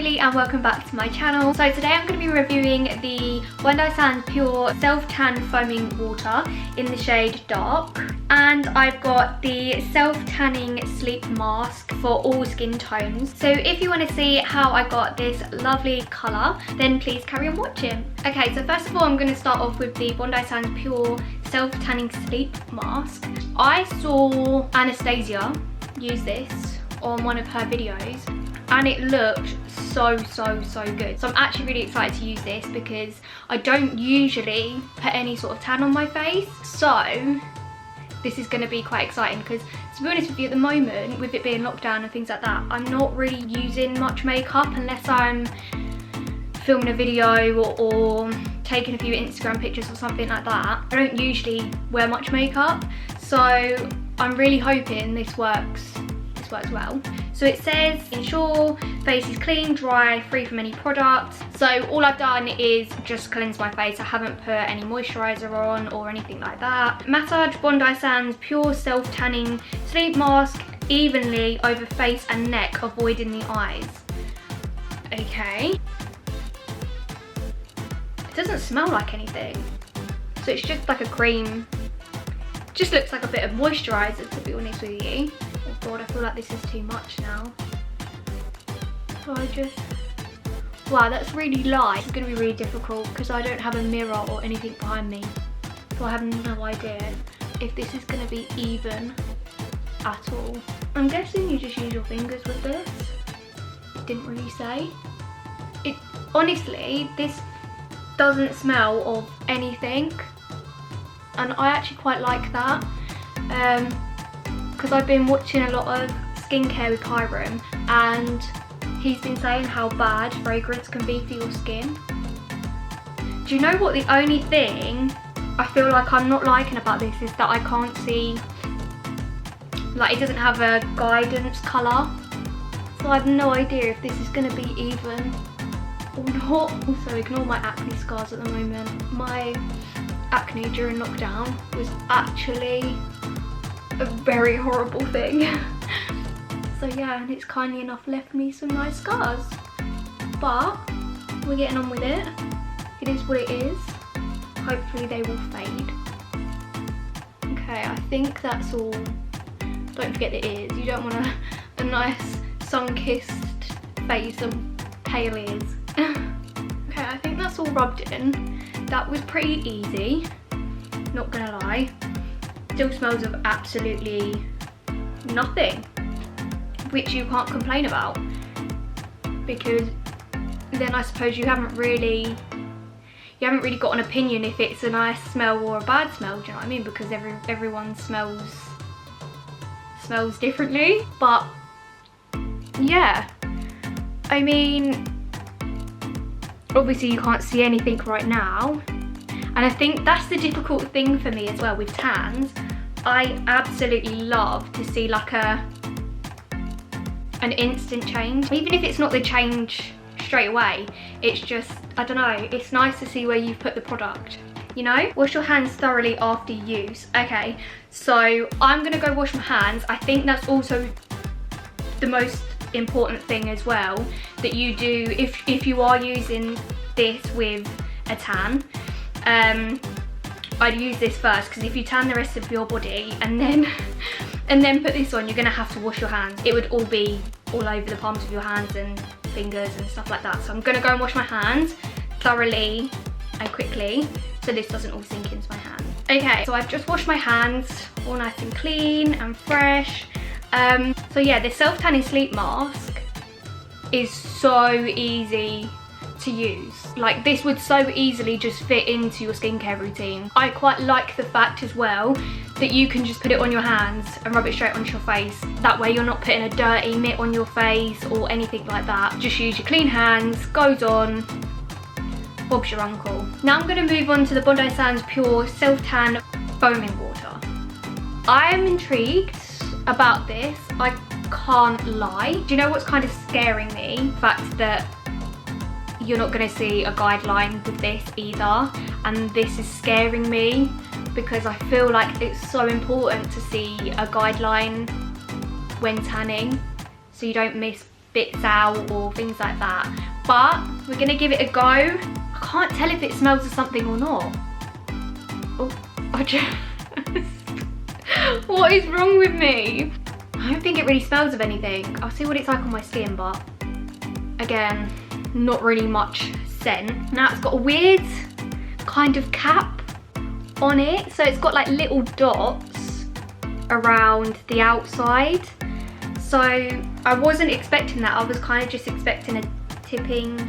Hayley and welcome back to my channel. So today I'm going to be reviewing the Bondi Pure Self Tan Foaming Water in the shade Dark, and I've got the Self Tanning Sleep Mask for all skin tones. So if you want to see how I got this lovely colour, then please carry on watching. Okay, so first of all I'm going to start off with the Bondi Pure Self Tanning Sleep Mask. I saw Anastasia use this on one of her videos and it looked so good. So I'm actually really excited to use this because I don't usually put any sort of tan on my face, so this is going to be quite exciting because, to be honest with you, at the moment with it being lockdown and things like that, I'm not really using much makeup unless I'm filming a video or taking a few Instagram pictures or something like that. I don't usually wear much makeup, so I'm really hoping this works well. So it says ensure face is clean, dry, free from any products. So all I've done is just cleanse my face. I haven't put any moisturizer on or anything like that. Massage Bondi Sands Pure Self Tanning Sleep Mask evenly over face and neck, avoiding the eyes. Okay. It doesn't smell like anything. So it's just like a cream. Just looks like a bit of moisturizer, to be honest with you. Oh god, I feel like this is too much now. So wow, that's really light. It's going to be really difficult because I don't have a mirror or anything behind me. So I have no idea if this is going to be even at all. I'm guessing you just use your fingers with this. It didn't really say. Honestly, this doesn't smell of anything. And I actually quite like that. Because I've been watching a lot of skincare with Kyron and he's been saying how bad fragrance can be for your skin. Do you know what the only thing I feel like I'm not liking about this is that I can't see, like, it doesn't have a guidance colour. So I have no idea if this is going to be even or not. Also ignore my acne scars at the moment. My acne during lockdown was actually a very horrible thing. So yeah, and it's kindly enough left me some nice scars, but we're getting on with it. It is what it is. Hopefully they will fade. Okay, I think that's all. Don't forget the ears. You don't want a nice sun-kissed face and pale ears. Okay, I think that's all rubbed in. That was pretty easy, not gonna lie. Still smells of absolutely nothing, which you can't complain about, because then I suppose you haven't really got an opinion if it's a nice smell or a bad smell, do you know what I mean? Because everyone smells differently. But yeah, I mean, obviously you can't see anything right now, and I think that's the difficult thing for me as well with tans. I absolutely love to see like an instant change, even if it's not the change straight away. It's just, I don't know, it's nice to see where you've put the product, you know? Wash your hands thoroughly after use. Okay, so I'm gonna go wash my hands. I think that's also the most important thing as well that you do if you are using this with a tan. I'd use this first, because if you tan the rest of your body and then put this on, you're gonna have to wash your hands. It would all be all over the palms of your hands and fingers and stuff like that. So I'm gonna go and wash my hands thoroughly and quickly so this doesn't all sink into my hands. Okay, so I've just washed my hands all nice and clean and fresh. So yeah, the Self Tanning Sleep Mask is so easy to use. Like, this would so easily just fit into your skincare routine. I quite like the fact as well that you can just put it on your hands and rub it straight onto your face. That way you're not putting a dirty mitt on your face or anything like that. Just use your clean hands, goes on, Bob's your uncle. Now I'm going to move on to the Bondi Sands Pure Self Tan Foaming Water. I am intrigued about this, I can't lie. Do you know what's kind of scaring me? The fact that you're not going to see a guideline with this either, and this is scaring me because I feel like it's so important to see a guideline when tanning so you don't miss bits out or things like that. But we're gonna give it a go. I can't tell if it smells of something or not. Oh, I just... What is wrong with me? I don't think it really smells of anything. I'll see what it's like on my skin, but again, not really much scent. Now it's got a weird kind of cap on it. So it's got like little dots around the outside. So I wasn't expecting that. I was kind of just expecting a tipping,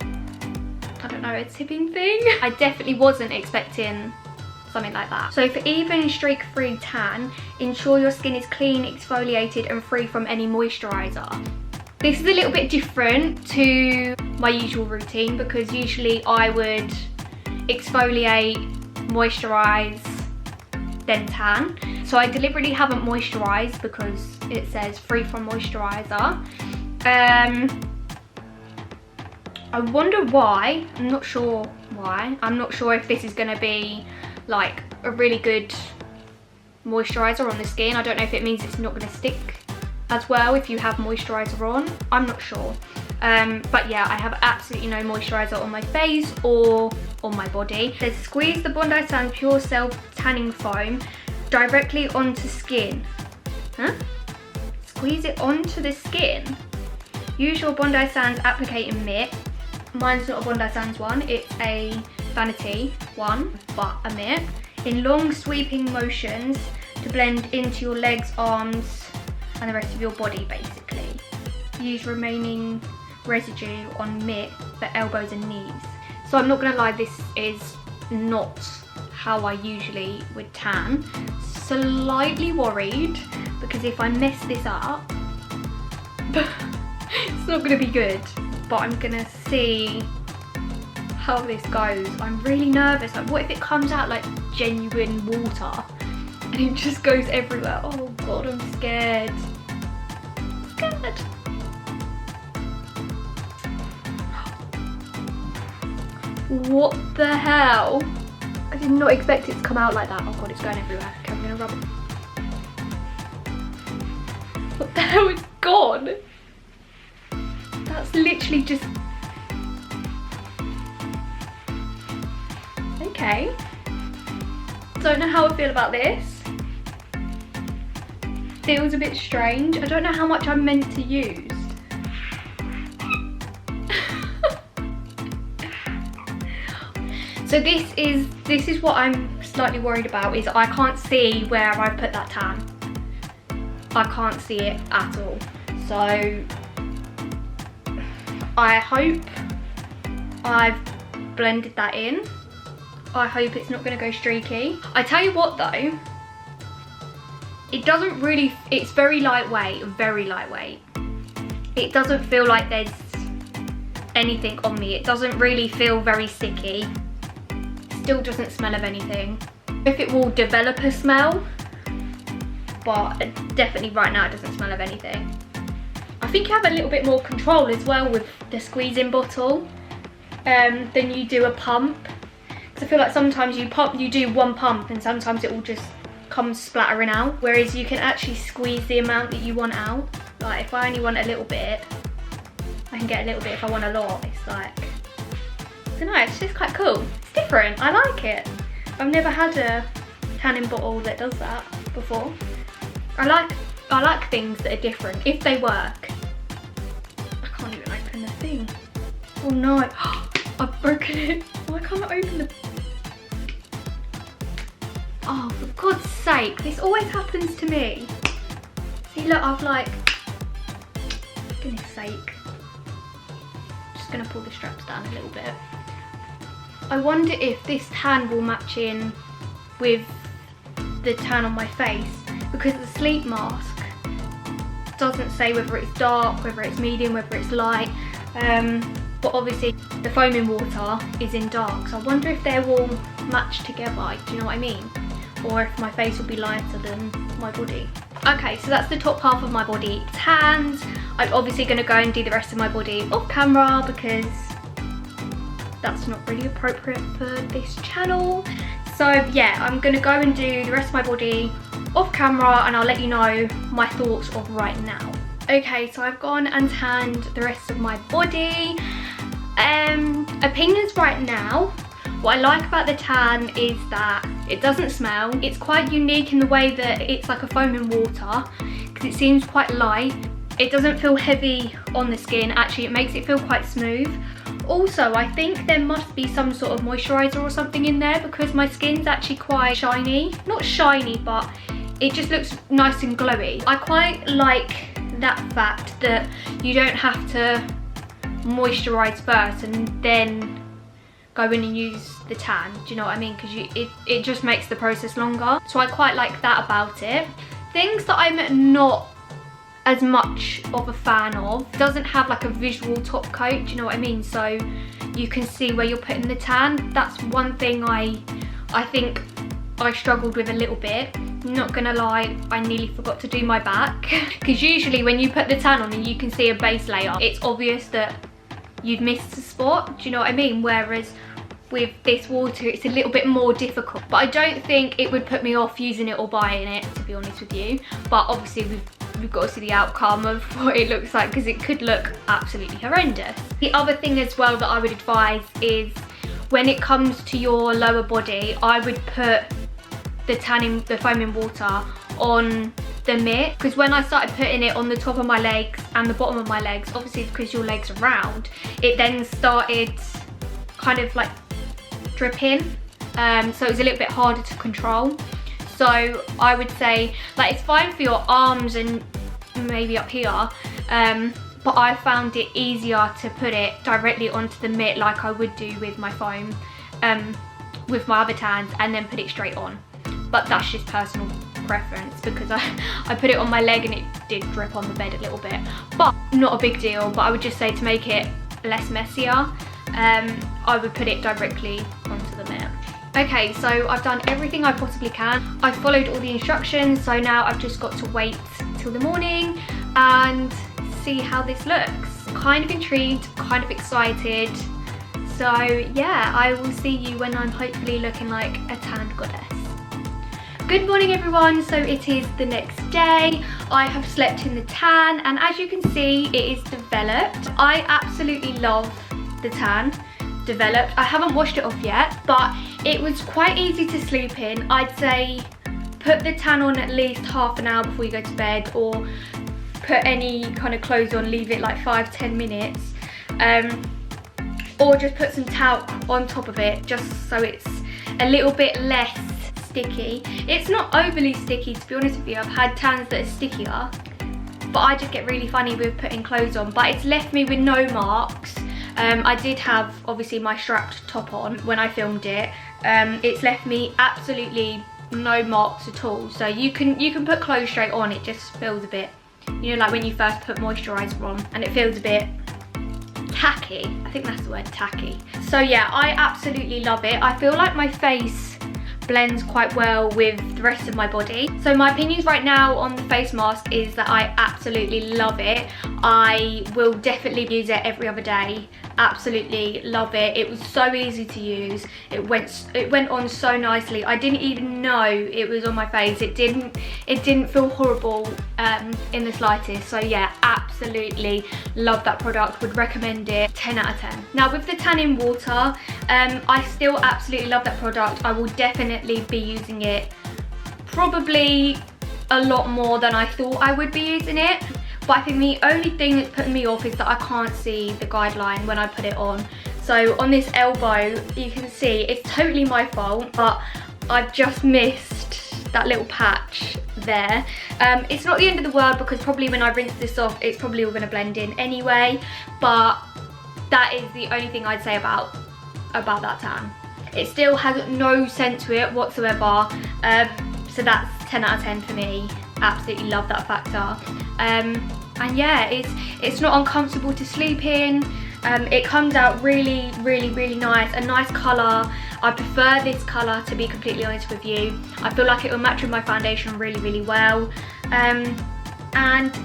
I don't know, a tipping thing. I definitely wasn't expecting something like that. So for even streak-free tan, ensure your skin is clean, exfoliated and free from any moisturiser. This is a little bit different to my usual routine because usually I would exfoliate, moisturise, then tan. So I deliberately haven't moisturised because it says free from moisturiser. I wonder why. I'm not sure why. I'm not sure if this is going to be like a really good moisturiser on the skin. I don't know if it means it's not going to stick as well if you have moisturiser on. I'm not sure. But yeah, I have absolutely no moisturiser on my face or on my body. It says squeeze the Bondi Sands Pure Self Tanning Foam directly onto skin. Huh? Squeeze it onto the skin. Use your Bondi Sands applicating mitt. Mine's not a Bondi Sands one, it's a Vanity one, but a mitt. In long sweeping motions to blend into your legs, arms and the rest of your body basically. Use remaining residue on mitt for elbows and knees. So I'm not gonna lie, this is not how I usually would tan. Slightly worried because if I mess this up, it's not gonna be good. But I'm gonna see how this goes. I'm really nervous. Like, what if it comes out like genuine water and it just goes everywhere? Oh God, I'm scared. Scared. What the hell? I did not expect it to come out like that. Oh God, it's going everywhere. Okay, I'm gonna rub it. What the hell is gone? That's literally just... Okay. Don't know how I feel about this. Feels a bit strange. I don't know how much I'm meant to use. So this is what I'm slightly worried about, is I can't see where I put that tan. I can't see it at all. So I hope I've blended that in. I hope it's not going to go streaky. I tell you what though, it doesn't really, it's very lightweight, very lightweight. It doesn't feel like there's anything on me. It doesn't really feel very sticky. Still doesn't smell of anything. If it will develop a smell, but definitely right now it doesn't smell of anything. I think you have a little bit more control as well with the squeezing bottle than you do a pump. Because I feel like sometimes you do one pump and sometimes it will just come splattering out. Whereas you can actually squeeze the amount that you want out. Like if I only want a little bit, I can get a little bit. If I want a lot, it's like, I don't know, it's just quite cool. It's different, I like it. I've never had a tanning bottle that does that before. I like things that are different, if they work. I can't even open the thing. Oh no, I've broken it. Why can't I open the... Oh, for God's sake, this always happens to me. See, look, I've like... For goodness sake. Just gonna pull the straps down a little bit. I wonder if this tan will match in with the tan on my face, because the sleep mask doesn't say whether it's dark, whether it's medium, whether it's light, but obviously the foaming water is in dark, so I wonder if they will match together, do you know what I mean? Or if my face will be lighter than my body. Okay, so that's the top half of my body tanned. I'm obviously going to go and do the rest of my body off camera because that's not really appropriate for this channel. So yeah, I'm going to go and do the rest of my body off camera and I'll let you know my thoughts of right now. Okay, so I've gone and tanned the rest of my body. Opinions right now. What I like about the tan is that it doesn't smell. It's quite unique in the way that it's like a foaming water because it seems quite light. It doesn't feel heavy on the skin. Actually, it makes it feel quite smooth. Also, I think there must be some sort of moisturiser or something in there because my skin's actually quite shiny. Not shiny, but it just looks nice and glowy. I quite like that fact that you don't have to moisturise first and then go in and use the tan. Do you know what I mean? Because it just makes the process longer. So I quite like that about it. Things that I'm not as much of a fan of, doesn't have like a visual top coat, do you know what I mean? So you can see where you're putting the tan. That's one thing I think I struggled with a little bit. Not gonna lie, I nearly forgot to do my back because usually when you put the tan on and you can see a base layer, it's obvious that you've missed a spot, do you know what I mean? Whereas with this water it's a little bit more difficult, but I don't think it would put me off using it or buying it, to be honest with you. But obviously we've got to see the outcome of what it looks like because it could look absolutely horrendous. The other thing as well that I would advise is when it comes to your lower body, I would put the foaming water on the mitt, because when I started putting it on the top of my legs and the bottom of my legs, obviously because your legs are round, it then started kind of like dripping, so it was a little bit harder to control. So I would say, like, it's fine for your arms and maybe up here, but I found it easier to put it directly onto the mitt like I would do with my foam, with my other tans, and then put it straight on. But that's just personal preference because I put it on my leg and it did drip on the bed a little bit. But not a big deal, but I would just say to make it less messier, I would put it directly onto the mitt. Okay, so I've done everything I possibly can. I've followed all the instructions, so now I've just got to wait till the morning and see how this looks. Kind of intrigued, kind of excited. So yeah, I will see you when I'm hopefully looking like a tanned goddess. Good morning everyone, so it is the next day. I have slept in the tan and as you can see it is developed. I absolutely love the tan developed. I haven't washed it off yet, but it was quite easy to sleep in. I'd say put the tan on at least half an hour before you go to bed, or put any kind of clothes on, leave it like 5-10 minutes, or just put some talc on top of it just so it's a little bit less sticky. It's not overly sticky, to be honest with you. I've had tans that are stickier, but I just get really funny with putting clothes on. But it's left me with no marks. I did have obviously my strapped top on when I filmed it. It's left me absolutely no marks at all. So you can put clothes straight on. It just feels a bit, you know, like when you first put moisturiser on and it feels a bit tacky. I think that's the word, tacky. So yeah, I absolutely love it. I feel like my face blends quite well with the rest of my body. So my opinions right now on the face mask is that I absolutely love it. I will definitely use it every other day. Absolutely love it. It was so easy to use. It went on so nicely. I didn't even know it was on my face. It didn't feel horrible in the slightest. So yeah, absolutely love that product. Would recommend it. 10 out of 10. Now with the tanning water, I still absolutely love that product. I will definitely be using it probably a lot more than I thought I would be using it. But I think the only thing that's putting me off is that I can't see the guideline when I put it on. So on this elbow, you can see it's totally my fault, but I've just missed that little patch there. It's not the end of the world because probably when I rinse this off, it's probably all going to blend in anyway. But that is the only thing I'd say about that tan. It still has no scent to it whatsoever. So that's 10 out of 10 for me. Absolutely love that factor. And yeah, it's not uncomfortable to sleep in. It comes out really, really, really nice. A nice colour. I prefer this colour, to be completely honest with you. I feel like it will match with my foundation really, really well. And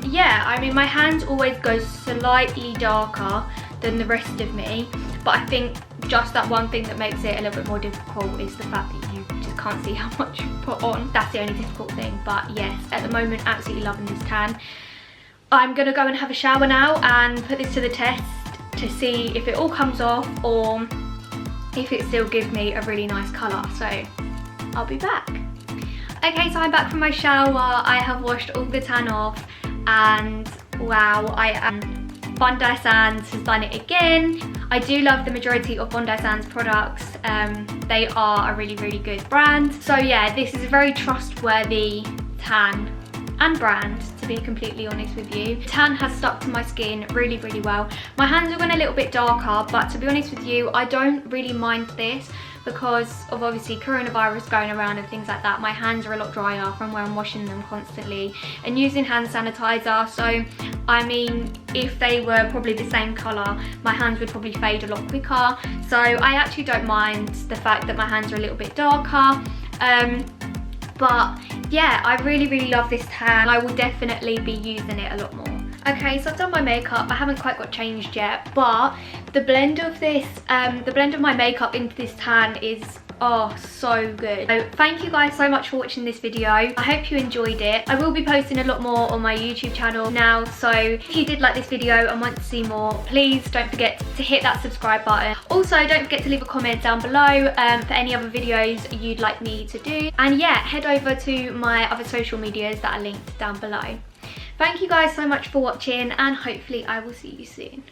yeah, I mean, my hands always go slightly darker than the rest of me, but I think just that one thing that makes it a little bit more difficult is the fact that you just can't see how much you put on. That's the only difficult thing. But yes, at the moment, absolutely loving this tan. I'm gonna go and have a shower now and put this to the test to see if it all comes off or if it still gives me a really nice colour. So I'll be back. Okay, so I'm back from my shower. I have washed all the tan off and wow, Bondi Sands has done it again. I do love the majority of Bondi Sands products. They are a really, really good brand. So yeah, this is a very trustworthy tan and brand, to be completely honest with you. Tan has stuck to my skin really, really well. My hands are going a little bit darker, but to be honest with you, I don't really mind this because of obviously coronavirus going around and things like that. My hands are a lot drier from where I'm washing them constantly and using hand sanitizer. So I mean, if they were probably the same colour, my hands would probably fade a lot quicker. So I actually don't mind the fact that my hands are a little bit darker. But yeah, I really, really love this tan. I will definitely be using it a lot more. Okay, so I've done my makeup. I haven't quite got changed yet, but the blend of this, the blend of my makeup into this tan is, oh, so good. So thank you guys so much for watching this video. I hope you enjoyed it. I will be posting a lot more on my YouTube channel now, so if you did like this video and want to see more, please don't forget to hit that subscribe button. Also, don't forget to leave a comment down below for any other videos you'd like me to do. And yeah, head over to my other social medias that are linked down below. Thank you guys so much for watching and hopefully I will see you soon.